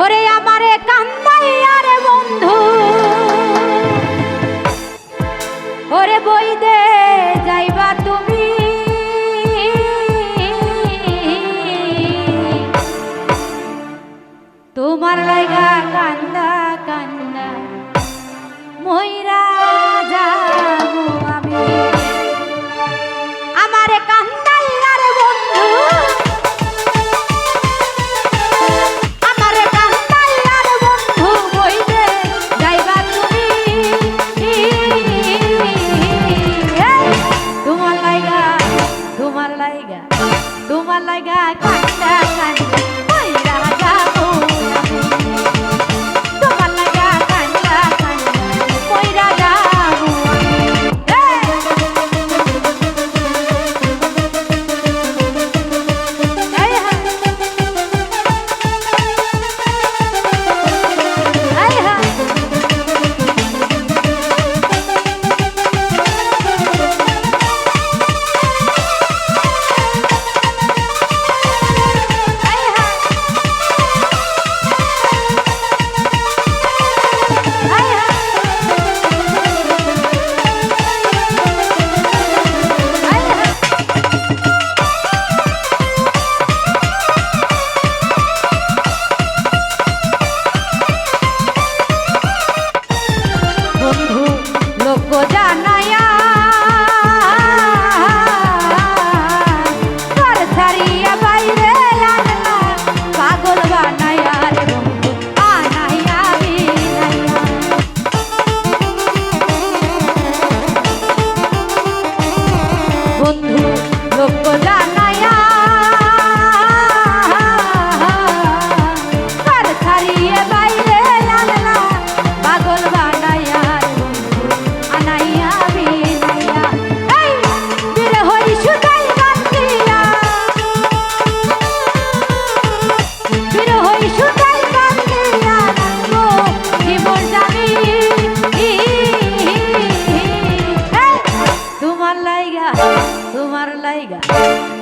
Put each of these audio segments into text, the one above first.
ওরে আমারে কান্দাইয়া রে বন্ধু ওরে বই দে যাইবা তুমি তোমার লাগা কান্দা কান্দা মইরা যাবো আমি আমারে কান্দাইয়া রে বন্ধু আমারে কান্দাইয়া রে বন্ধু বই দে যাইবা তুমি তোমার লাগা কান্দা কান্দা মইরা যাবো তোমার লাগা কান্দা কান্দা মইরা যাবো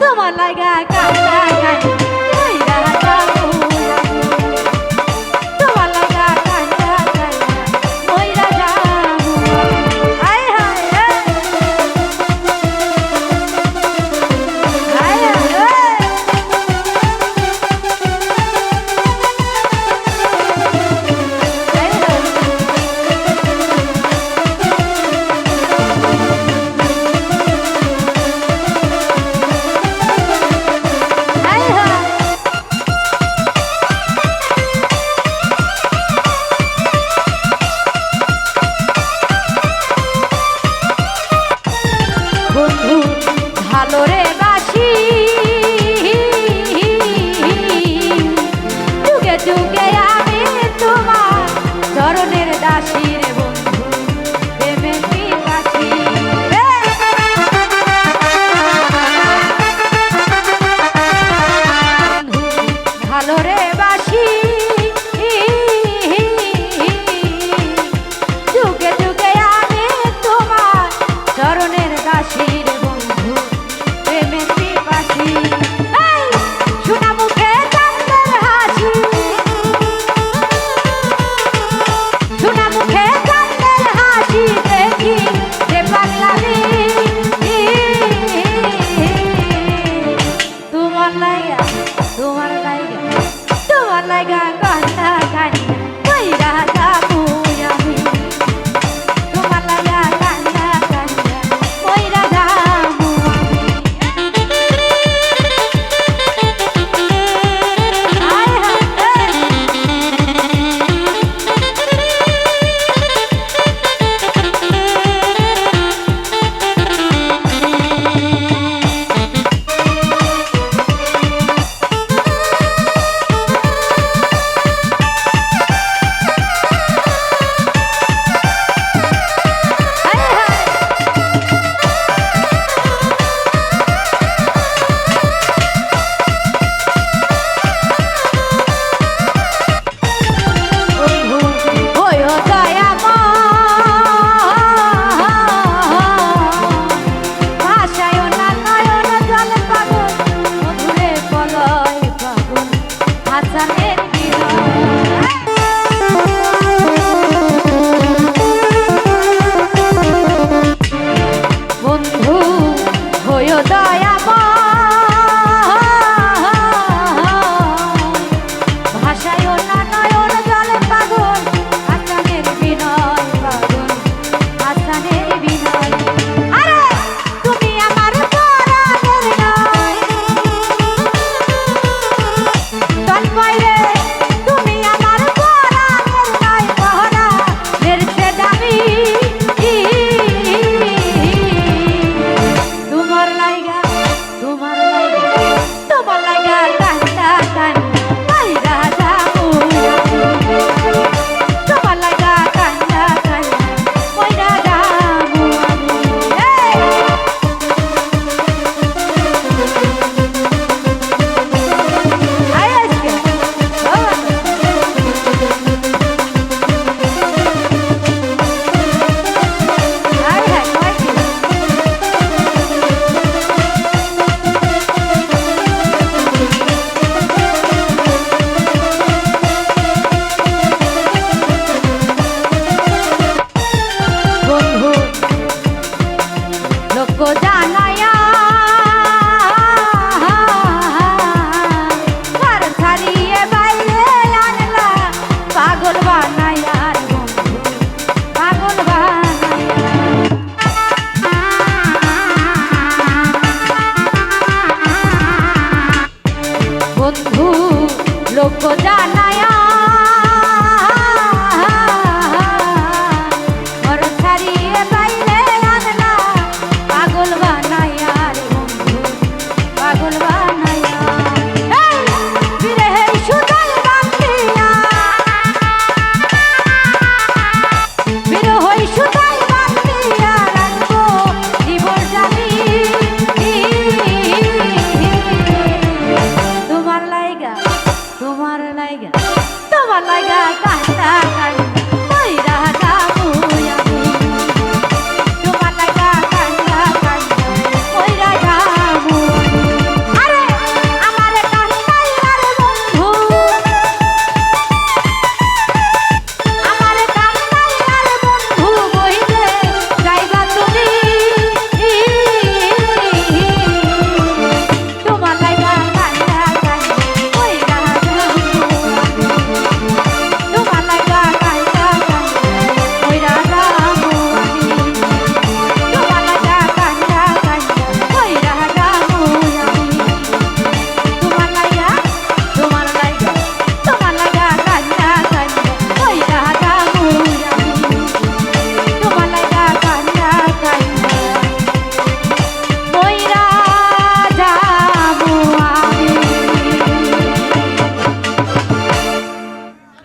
তোমার লাগা কান্দা কান্দা মইরা যাবো তোমার লাগা কান্দা কান্দা মইরা যাবো হায় হায় হায় ভালো রে বাসি যুগে যুগে আমি তোমার চরণের দাসী রে বন্ধু প্রেমের পিপাসী ভালো রে বাসি যুগে যুগে আমি তোমার চরণের দাসী রে বন্ধু প্রেমের পিপাসী শোনা মুখে চাঁদের হাসি শোনা মুখে চাঁদের হাসি দেখি যে পাগলামি তোমার লাগা কান্দা কান্দা মইরা যাবো আমি তোমার লাগা কান্দা কান্দা মইরা যাবো তোমার লাইগা কান্না কান্না